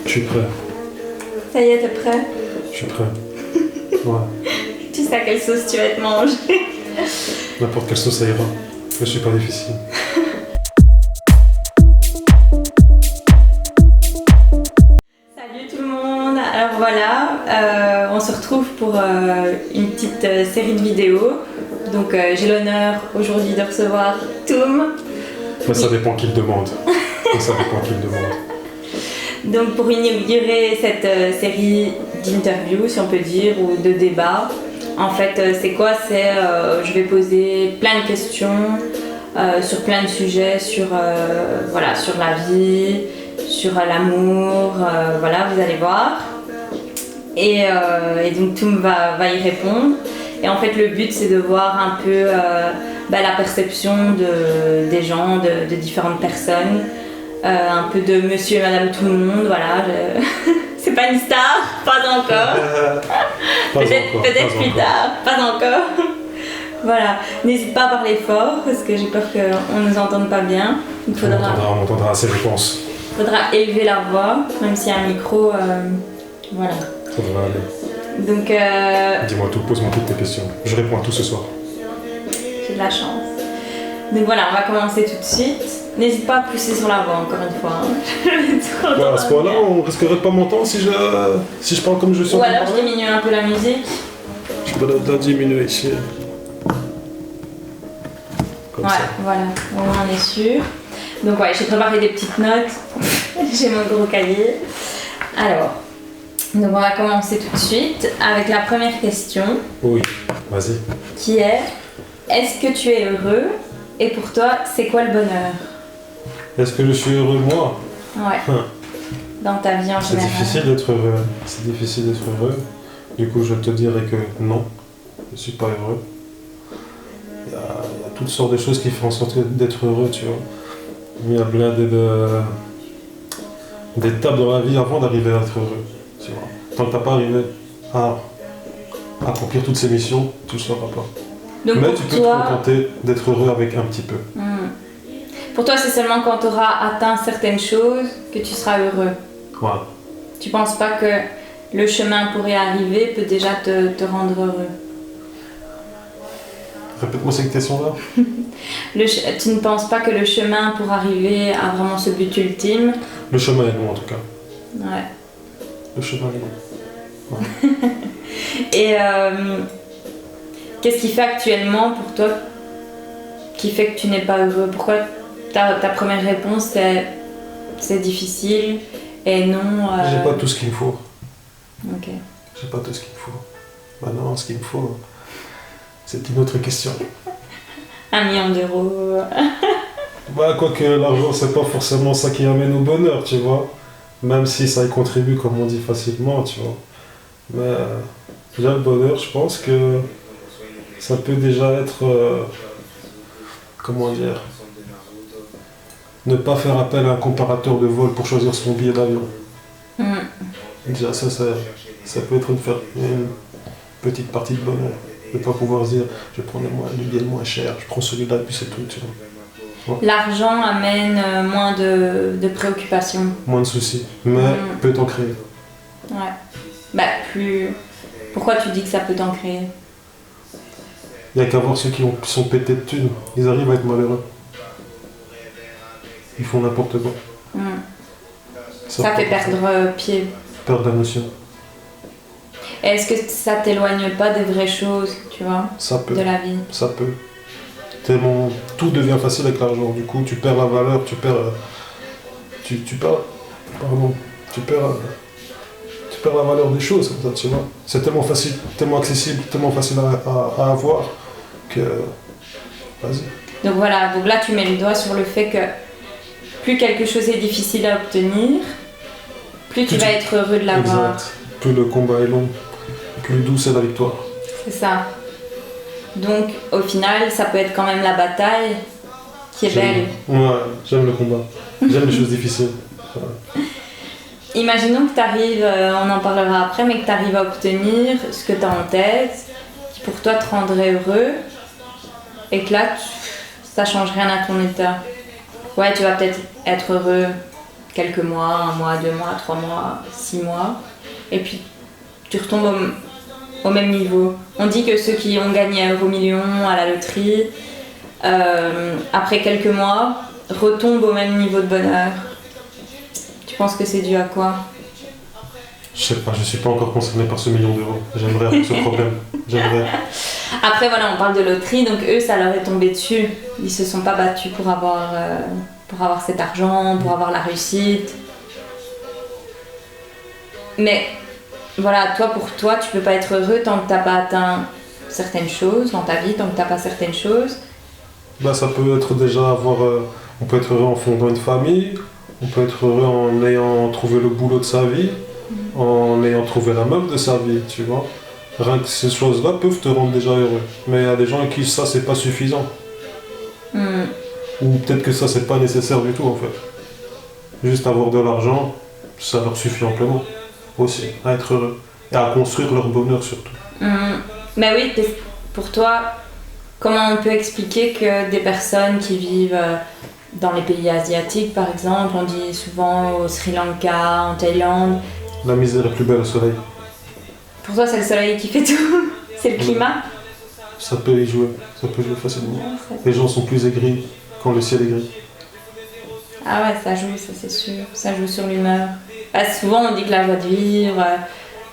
Je suis prêt. Ça y est, t'es prêt? Je suis prêt. Ouais. Tu sais à quelle sauce tu vas te manger? N'importe quelle sauce ça ira. Je suis pas difficile. Salut tout le monde. Alors voilà, on se retrouve pour une petite série de vidéos. Donc j'ai l'honneur aujourd'hui de recevoir Toum. Mais ça dépend qui le demande. Donc pour inaugurer cette série d'interviews, si on peut dire, ou de débats, en fait c'est quoi? C'est je vais poser plein de questions sur plein de sujets, sur la vie, sur l'amour, voilà, vous allez voir. Et donc Toum va y répondre. Et en fait le but c'est de voir un peu la perception des gens, de différentes personnes. Un peu de monsieur et madame tout le monde, voilà. C'est pas une star, pas encore. Peut-être plus tard, pas encore. Voilà, n'hésite pas à parler fort parce que j'ai peur qu'on ne nous entende pas bien. On entendra assez, je pense. Il faudra élever la voix, même s'il y a un micro, voilà. Ça devrait aller. Donc, dis-moi tout, pose-moi toutes tes questions. Je réponds à tout ce soir. J'ai de la chance. Donc voilà, on va commencer tout de suite. N'hésite pas à pousser sur la voix encore une fois. Hein. À ce point-là, on risquerait de pas m'entendre si je parle comme je suis. Ou alors je diminue un peu la musique. Je peux la diminuer ici. Comme ça. Voilà, au moins on est sûr. Donc ouais, j'ai préparé des petites notes. J'ai mon gros cahier. Alors, donc on va commencer tout de suite avec la première question. Oui, vas-y. Qui est, est-ce que tu es heureux? Et pour toi, c'est quoi le bonheur? Est-ce que je suis heureux, moi? Ouais. Dans ta vie en général. C'est difficile d'être heureux. C'est difficile d'être heureux. Du coup, je te dirais que non, je ne suis pas heureux. Il y a toutes sortes de choses qui font en sorte d'être heureux, tu vois. Il y a plein d'étapes dans la vie avant d'arriver à être heureux, tu vois. Tant que tu n'as pas arrivé à accomplir toutes ces missions, tu ne le sauras pas. Donc mais tu peux te contenter d'être heureux avec un petit peu. Pour toi, c'est seulement quand tu auras atteint certaines choses que tu seras heureux. Ouais. Tu penses pas que le chemin pour y arriver peut déjà te rendre heureux? Répète-moi cette question-là. Tu ne penses pas que le chemin pour arriver à vraiment ce but ultime... Le chemin est long en tout cas. Ouais. Le chemin est long. Ouais. Et qu'est-ce qui fait actuellement pour toi qui fait que tu n'es pas heureux? Pourquoi ta première réponse c'est difficile et non... J'ai pas tout ce qu'il me faut. Ok. J'ai pas tout ce qu'il me faut. Maintenant, ce qu'il me faut, c'est une autre question. 1 million d'euros. Quoique l'argent, c'est pas forcément ça qui amène au bonheur, tu vois. Même si ça y contribue, comme on dit facilement, tu vois. Mais déjà, le bonheur, je pense que ça peut déjà être... comment dire? Ne pas faire appel à un comparateur de vol pour choisir son billet d'avion. Déjà, ça peut être une petite partie de bonheur. Ne pas pouvoir se dire, je vais prendre le billet le moins cher, je prends celui-là et puis c'est tout, tu vois. Ouais. L'argent amène moins de préoccupations. Moins de soucis, mais peut en créer. Ouais. Pourquoi tu dis que ça peut t'en créer? Il n'y a qu'à voir ceux qui sont pétés de thunes, ils arrivent à être malheureux. Ils font n'importe quoi. Ça fait perdre pied. Perdre la notion. Et est-ce que ça t'éloigne pas des vraies choses, tu vois, ça peut. De la vie? Ça peut. Tellement tout devient facile avec l'argent. Du coup, tu perds la valeur, tu perds la valeur des choses, comme ça, tu vois. C'est tellement facile, tellement accessible, tellement facile à avoir que... Vas-y. Donc voilà, donc là tu mets le doigt sur le fait que plus quelque chose est difficile à obtenir, plus tu vas être heureux de l'avoir. Exact. Plus le combat est long, plus douce est la victoire. C'est ça. Donc au final, ça peut être quand même la bataille qui est belle. Ouais, j'aime le combat. J'aime les choses difficiles. Ouais. Imaginons que tu arrives, on en parlera après, mais que tu arrives à obtenir ce que tu as en tête, qui pour toi te rendrait heureux, et que là, ça change rien à ton état. Ouais, tu vas peut-être être heureux quelques mois, 1 mois, 2 mois, 3 mois, 6 mois, et puis tu retombes au même niveau. On dit que ceux qui ont gagné un euro million à la loterie, après quelques mois, retombent au même niveau de bonheur. Tu penses que c'est dû à quoi? Je sais pas, je suis pas encore concerné par ce million d'euros. J'aimerais avoir ce problème. J'aimerais. Après voilà, on parle de loterie, donc eux ça leur est tombé dessus. Ils se sont pas battus pour avoir cet argent, pour avoir la réussite. Mais voilà, toi pour toi, tu peux pas être heureux tant que t'as pas atteint certaines choses dans ta vie, tant que t'as pas certaines choses. Bah ça peut être déjà avoir... on peut être heureux en fondant une famille, on peut être heureux en ayant trouvé le boulot de sa vie, en ayant trouvé la meuf de sa vie, tu vois. Rien que ces choses-là peuvent te rendre déjà heureux. Mais il y a des gens à qui ça c'est pas suffisant. Ou peut-être que ça c'est pas nécessaire du tout en fait. Juste avoir de l'argent, ça leur suffit amplement aussi à être heureux. Et à construire leur bonheur surtout. Mais oui, pour toi, comment on peut expliquer que des personnes qui vivent dans les pays asiatiques par exemple, on dit souvent au Sri Lanka, en Thaïlande... La misère est plus belle au soleil. Pour toi c'est le soleil qui fait tout? C'est le climat? Ça peut y jouer, ça peut jouer facilement. Les gens sont plus aigris quand le ciel est gris. Ah ouais, ça joue, ça c'est sûr. Ça joue sur l'humeur. Souvent on dit que la joie de vivre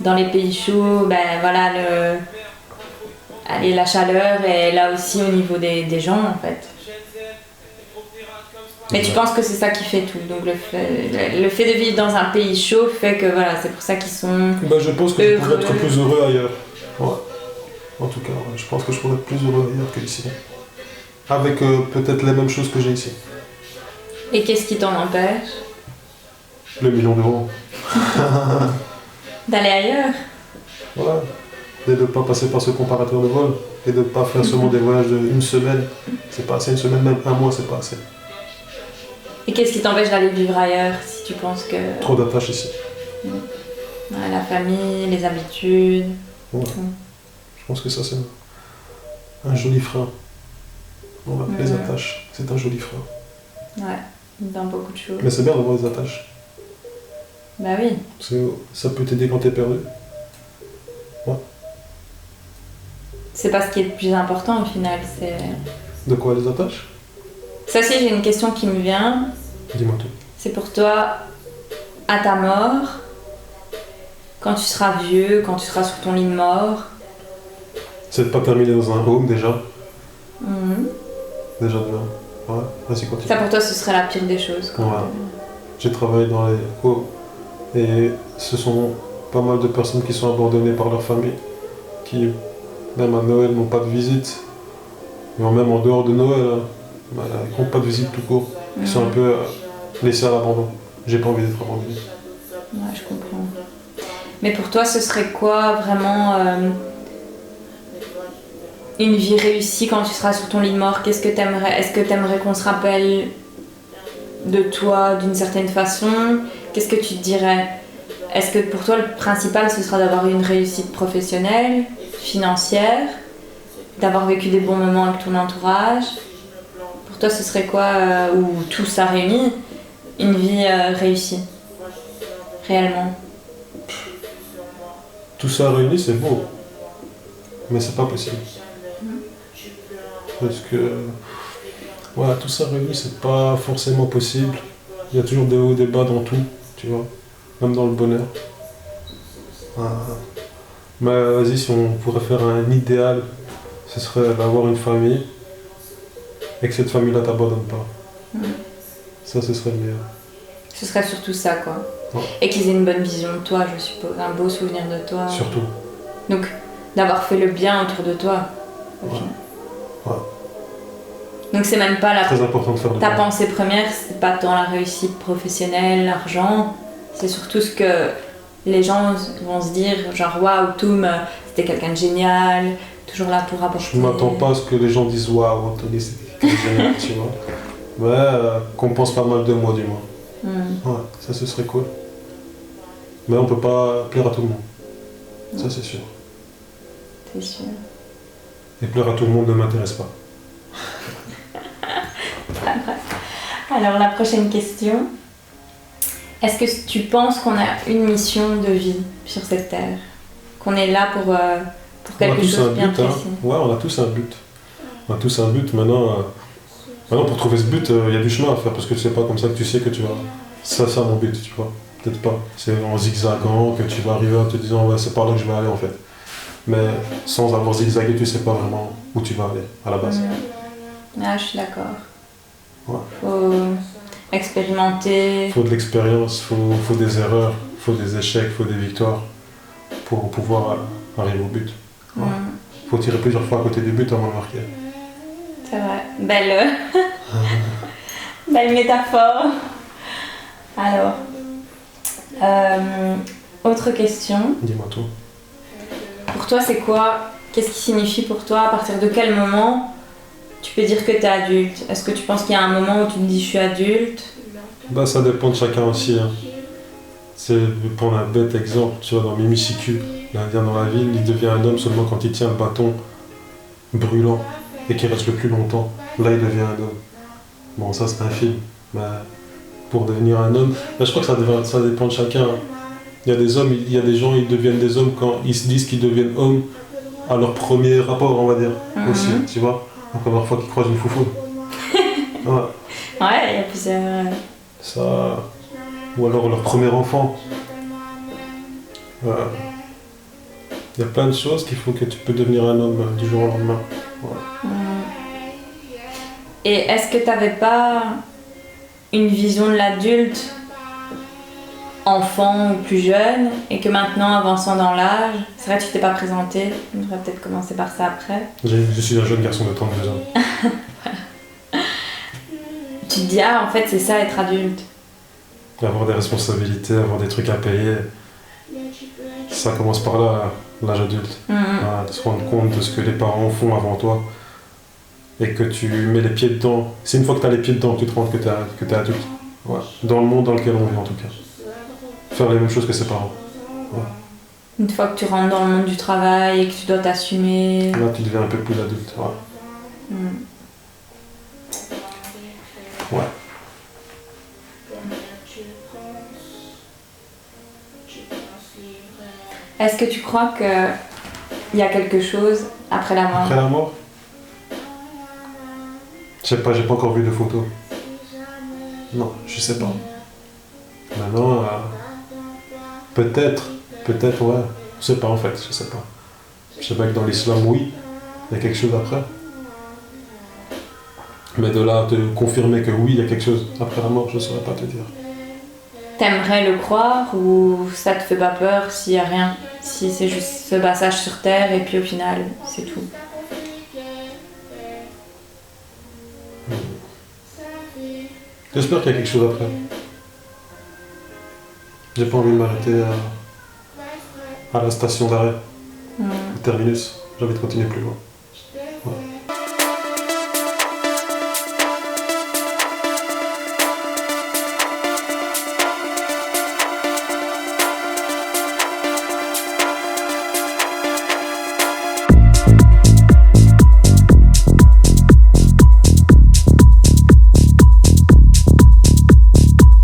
dans les pays chauds, ben voilà, la chaleur est là aussi au niveau des gens en fait. Mais tu penses que c'est ça qui fait tout, donc le fait de vivre dans un pays chaud fait que voilà, c'est pour ça qu'ils sont ben, je pense que je pourrais être plus heureux ailleurs. Ouais. En tout cas, ouais. Je pense que je pourrais être plus heureux ailleurs qu'ici. Avec peut-être les mêmes choses que j'ai ici. Et qu'est-ce qui t'en empêche? Le million d'euros. D'aller ailleurs? Voilà. Et de ne pas passer par ce comparateur de vol. Et de ne pas faire seulement des voyages d'une semaine. C'est pas assez, une semaine, même 1 mois, c'est pas assez. Et qu'est-ce qui t'empêche d'aller vivre ailleurs si tu penses que... Trop d'attaches ici. Ouais, la famille, les habitudes... Ouais. Je pense que ça c'est un joli frein. Voilà, les attaches, c'est un joli frein. Ouais, dans beaucoup de choses. Mais c'est bien d'avoir des attaches. Bah oui. Ça peut t'aider quand t'es perdu. Ouais. C'est pas ce qui est le plus important au final, c'est... De quoi, les attaches? Ça aussi, j'ai une question qui me vient. Dis-moi tout. C'est pour toi, à ta mort, quand tu seras vieux, quand tu seras sur ton lit de mort... C'est de pas terminer dans un home déjà. Déjà de là. Ouais, vas-y, continue. Ça pour toi, ce serait la pire des choses. Ouais. J'ai travaillé dans les homes et ce sont pas mal de personnes qui sont abandonnées par leur famille, qui même à Noël n'ont pas de visite, et même en dehors de Noël, ils n'ont pas de visite tout court. Ils sont un peu laissés à l'abandon. J'ai pas envie d'être abandonné. Ouais, je comprends. Mais pour toi, ce serait quoi vraiment une vie réussie quand tu seras sur ton lit de mort? Qu'est-ce que t'aimerais? Est-ce que t'aimerais qu'on se rappelle de toi d'une certaine façon? Qu'est-ce que tu te dirais? Est-ce que pour toi, le principal, ce sera d'avoir une réussite professionnelle, financière, d'avoir vécu des bons moments avec ton entourage? Pour toi, ce serait quoi, ou tout ça réuni, une vie réussie, réellement? Tout ça réuni, c'est beau, mais c'est pas possible. Parce que voilà, tout ça réuni, c'est pas forcément possible. Il y a toujours des hauts et des bas dans tout, tu vois, même dans le bonheur. Mais vas-y, si on pourrait faire un idéal, ce serait d'avoir une famille et que cette famille-là t'abandonne pas. Ça, ce serait le meilleur. Ce serait surtout ça, quoi. Ouais. Et qu'ils aient une bonne vision de toi, je suppose, un beau souvenir de toi. Surtout. Donc, d'avoir fait le bien autour de toi. Ouais. Ouais. Donc c'est même pas très important de faire ta pensée première, c'est pas tant la réussite professionnelle, l'argent, c'est surtout ce que les gens vont se dire, genre waouh, Toum, c'était quelqu'un de génial, toujours là pour apporter... Je m'attends pas à ce que les gens disent waouh, Anthony c'était quelqu'un de génial, tu vois. Mais qu'on pense pas mal de moi du moins. Ouais, ça ce serait cool. Mais on peut pas plaire à tout le monde. Ça c'est sûr. C'est sûr. Et plaire à tout le monde ne m'intéresse pas. Alors la prochaine question. Est-ce que tu penses qu'on a une mission de vie sur cette terre? Qu'on est là pour quelque chose de bien précis? Ouais, on a tous un but. On a tous un but. Maintenant, pour trouver ce but, il y a du chemin à faire parce que c'est pas comme ça que tu sais que tu vas. Ça, c'est mon but, tu vois. Peut-être pas. C'est en zigzagant que tu vas arriver en te disant, ouais, c'est par là que je vais aller en fait. Mais sans avoir zigzagué, tu sais pas vraiment où tu vas aller à la base. Ah, je suis d'accord. Ouais. Faut expérimenter. Faut de l'expérience, faut des erreurs, faut des échecs, faut des victoires pour pouvoir arriver au but. Ouais. Faut tirer plusieurs fois à côté du but avant de marquer. C'est vrai. Belle métaphore. Alors, autre question. Dis-moi tout. Pour toi, c'est quoi? Qu'est-ce qui signifie pour toi? À partir de quel moment tu peux dire que tu es adulte? Est-ce que tu penses qu'il y a un moment où tu te dis je suis adulte? Bah, ça dépend de chacun aussi. Hein. C'est pour un bête exemple, tu vois, dans Mimi Siku, l'Indien dans la ville, il devient un homme seulement quand il tient le bâton brûlant et qu'il reste le plus longtemps. Là, il devient un homme. Bon, ça, c'est un film. Mais pour devenir un homme, je crois que ça dépend de chacun. Il y a des hommes, il y a des gens, ils deviennent des hommes quand ils se disent qu'ils deviennent hommes à leur premier rapport, on va dire, aussi, tu vois. La première fois qu'ils croisent une foufou. Ouais. Ouais, il y a plusieurs... Ça... Ou alors leur premier enfant. Il y a plein de choses qui font que tu peux devenir un homme du jour au lendemain. Ouais. Et est-ce que tu n'avais pas une vision de l'adulte enfant ou plus jeune et que maintenant, avançant dans l'âge, c'est vrai que tu t'es pas présenté, on devrait peut-être commencer par ça après. Je suis un jeune garçon de 32 ans. Voilà. Tu te dis, ah en fait c'est ça être adulte. Avoir des responsabilités, avoir des trucs à payer, ça commence par là, l'âge adulte. Voilà, de se rendre compte de ce que les parents font avant toi et que tu mets les pieds dedans. C'est une fois que tu as les pieds dedans que tu te rends compte que tu es adulte. Ouais. Dans le monde dans lequel on vit en tout cas. Faire les mêmes choses que ses parents. Ouais. Une fois que tu rentres dans le monde du travail et que tu dois t'assumer. Là, tu deviens un peu plus adulte. Ouais. Ouais. Est-ce que tu crois qu'il y a quelque chose après la mort? Après la mort? Je sais pas, j'ai pas encore vu de photos. Non, je sais pas. Maintenant, peut-être, ouais. Je sais pas en fait, je sais pas. Je sais pas que dans l'islam, oui, il y a quelque chose après. Mais de là, de confirmer que oui, il y a quelque chose après la mort, je saurais pas te dire. T'aimerais le croire ou ça te fait pas peur s'il y a rien? Si c'est juste ce passage sur Terre et puis au final, c'est tout? J'espère qu'il y a quelque chose après. J'ai pas envie de m'arrêter à la station d'arrêt, au terminus. J'ai envie de continuer plus loin.